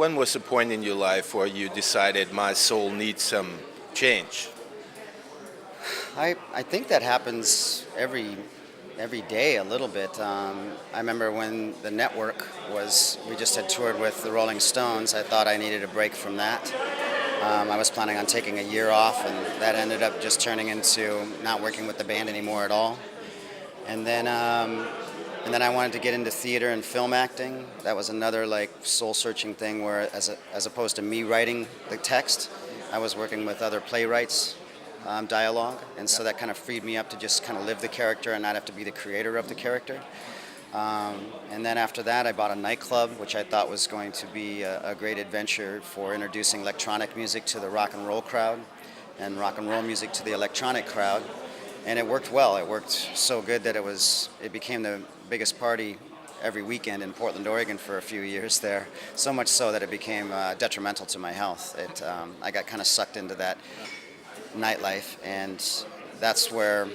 When was the point in your life where you decided my soul needs some change? I think that happens every day a little bit. I remember when the network we just had toured with the Rolling Stones. I thought I needed a break from that. I was planning on taking a year off, and that ended up just turning into not working with the band anymore at all. And then I wanted to get into theater and film acting. That was another like soul-searching thing where, as opposed to me writing the text, I was working with other playwrights. Dialogue, and so that kind of freed me up to just kind of live the character and not have to be the creator of the character. And then after that, I bought a nightclub, which I thought was going to be a great adventure for introducing electronic music to the rock and roll crowd and rock and roll music to the electronic crowd. And it worked well. It worked so good that it became the biggest party every weekend in Portland, Oregon for a few years there. So much so that it became detrimental to my health. I got kind of sucked into that nightlife, and that's where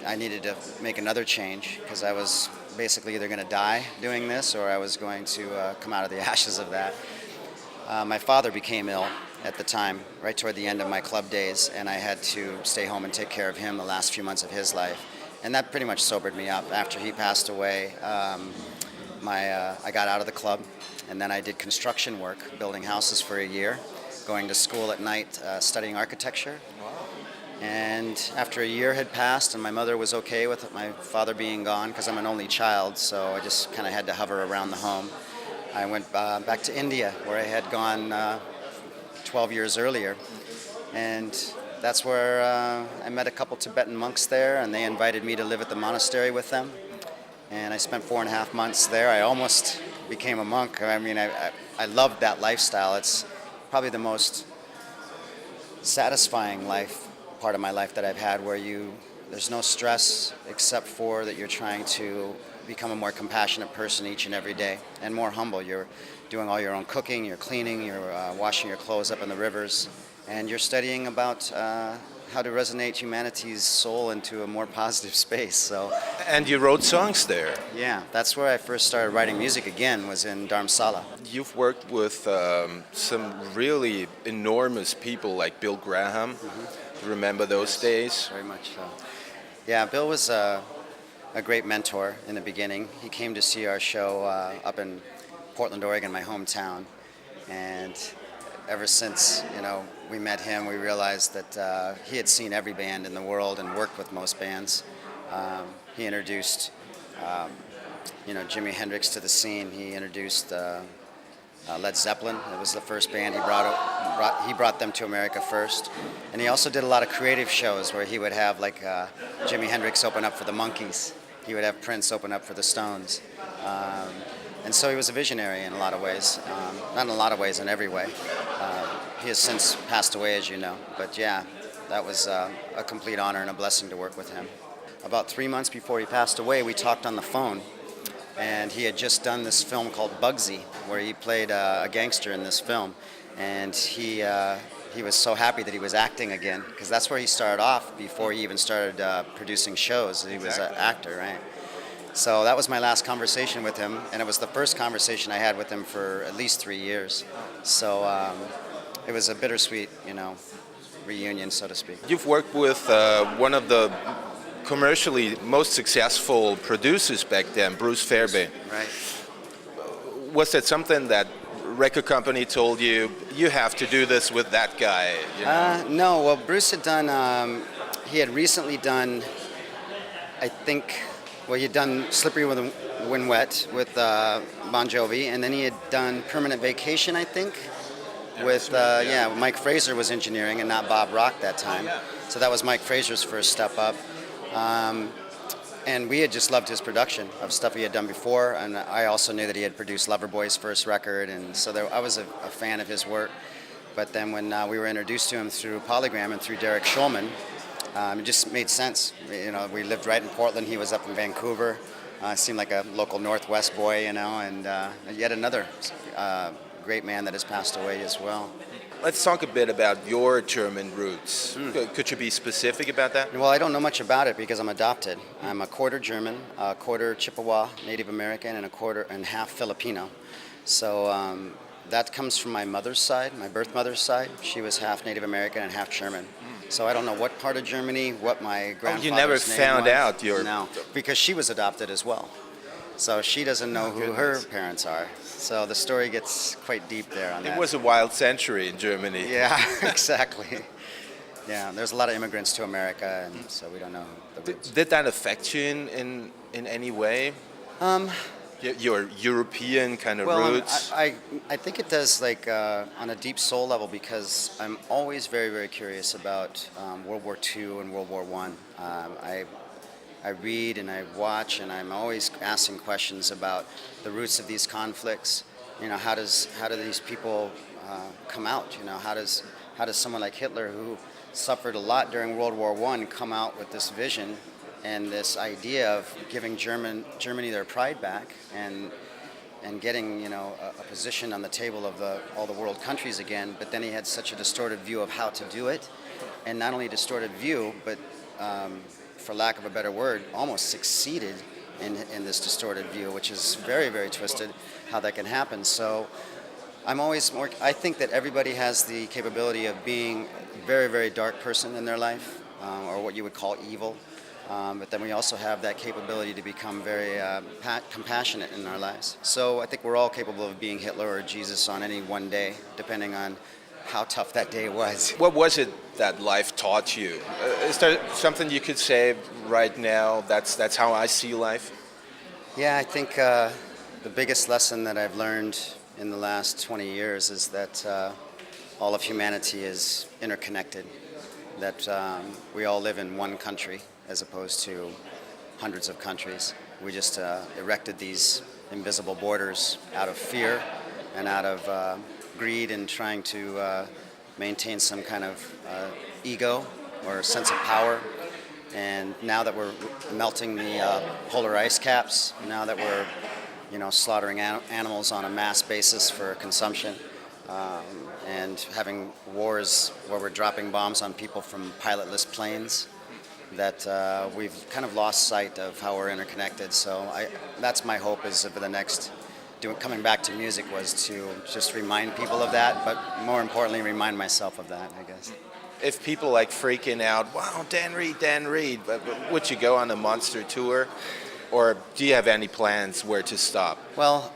I needed to make another change, because I was basically either going to die doing this or I was going to come out of the ashes of that. My father became ill at the time, right toward the end of my club days, and I had to stay home and take care of him the last few months of his life, and that pretty much sobered me up. After he passed away, I got out of the club, and then I did construction work, building houses for a year, going to school at night, studying architecture. And after a year had passed and my mother was okay with my father being gone, because I'm an only child, so I just kind of had to hover around the home, I went back to India, where I had gone 12 years earlier. And that's where I met a couple Tibetan monks there, and they invited me to live at the monastery with them. And I spent 4.5 months there. I almost became a monk. I mean, I loved that lifestyle. It's probably the most satisfying part of my life that I've had, where there's no stress except for that you're trying to become a more compassionate person each and every day, and more humble. You're doing all your own cooking, you're cleaning, you're washing your clothes up in the rivers, and you're studying about how to resonate humanity's soul into a more positive space. So. And you wrote songs there. Yeah, that's where I first started writing music again, was in Dharamsala. You've worked with some really enormous people like Bill Graham. Mm-hmm. Remember those days? Very much so. Yeah, Bill was a great mentor in the beginning. He came to see our show up in Portland, Oregon, my hometown, and ever since we met him, we realized that he had seen every band in the world and worked with most bands. He introduced Jimi Hendrix to the scene. He introduced Led Zeppelin. It was the first band he brought them to America first. And he also did a lot of creative shows where he would have Jimi Hendrix open up for the Monkees. He would have Prince open up for the Stones. And so he was a visionary in a lot of ways. Not in a lot of ways, in every way. He has since passed away, as you know. But yeah, that was a complete honor and a blessing to work with him. About 3 months before he passed away, we talked on the phone. And he had just done this film called Bugsy, where he played a gangster in this film. And he was so happy that he was acting again, because that's where he started off before he even started producing shows. He was an actor, right? So that was my last conversation with him, and it was the first conversation I had with him for at least 3 years. So it was a bittersweet, reunion, so to speak. You've worked with one of the commercially most successful producers back then, Bruce Fairbairn. Right. Was that something that record company told you, you have to do this with that guy? No, well, Bruce had done, he had recently done, I think, he'd done Slippery When Wet with Bon Jovi, and then he had done Permanent Vacation, I think, with, Mike Fraser was engineering and not Bob Rock that time. So that was Mike Fraser's first step up. And we had just loved his production of stuff he had done before, and I also knew that he had produced Loverboy's first record, and so I was a fan of his work. But then when we were introduced to him through Polygram and through Derek Schulman, it just made sense. We lived right in Portland, he was up in Vancouver. Seemed like a local Northwest boy, and yet another great man that has passed away as well. Let's talk a bit about your German roots. Could you be specific about that? Well, I don't know much about it because I'm adopted. I'm a quarter German, a quarter Chippewa Native American, and a quarter and half Filipino. So that comes from my mother's side, my birth mother's side. She was half Native American and half German. So I don't know what part of Germany, what my grandfather's you never name found was. out your... No, because she was adopted as well. So she doesn't know who her goodness. parents are. So the story gets quite deep there on that. It was a wild century in Germany. Yeah, exactly. Yeah, there's a lot of immigrants to America, and so we don't know the roots. Did that affect you in any way? Your European kind of roots? I think it does, like on a deep soul level, because I'm always very, very curious about World War II and World War I. I read and I watch, and I'm always asking questions about the roots of these conflicts. You know, how do these people come out? You know, how does someone like Hitler, who suffered a lot during World War I, come out with this vision and this idea of giving Germany their pride back and getting, you know, a position on the table of all the world countries again? But then he had such a distorted view of how to do it, and not only a distorted view, but for lack of a better word, almost succeeded in this distorted view, which is very, very twisted how that can happen. So I think that everybody has the capability of being a very, very dark person in their life, or what you would call evil. But then we also have that capability to become very compassionate in our lives. So I think we're all capable of being Hitler or Jesus on any one day, depending on how tough that day was. What was it that life taught you? Is there something you could say right now, that's how I see life? Yeah, I think the biggest lesson that I've learned in the last 20 years is that all of humanity is interconnected, that we all live in one country as opposed to hundreds of countries. We just erected these invisible borders out of fear and out of greed and trying to maintain some kind of ego or sense of power. And now that we're melting the polar ice caps, now that we're, you know, slaughtering animals on a mass basis for consumption, and having wars where we're dropping bombs on people from pilotless planes, that we've kind of lost sight of how we're interconnected. So that's my hope, is over the next, coming back to music, was to just remind people of that, but more importantly, remind myself of that, I guess. If people like freaking out, wow, Dan Reed, but would you go on a monster tour? Or do you have any plans where to stop? Well,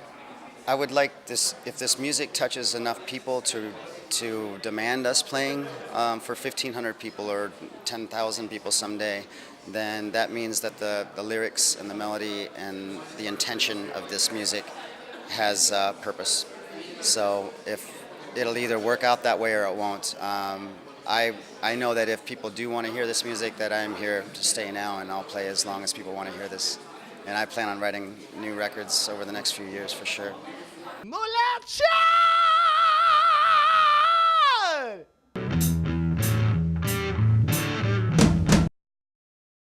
I would like this, if this music touches enough people to demand us playing for 1,500 people or 10,000 people someday, then that means that the lyrics and the melody and the intention of this music has purpose. So if it'll either work out that way or it won't. I know that if people do want to hear this music, that I'm here to stay now, and I'll play as long as people want to hear this. And I plan on writing new records over the next few years for sure. MULATSCHAG!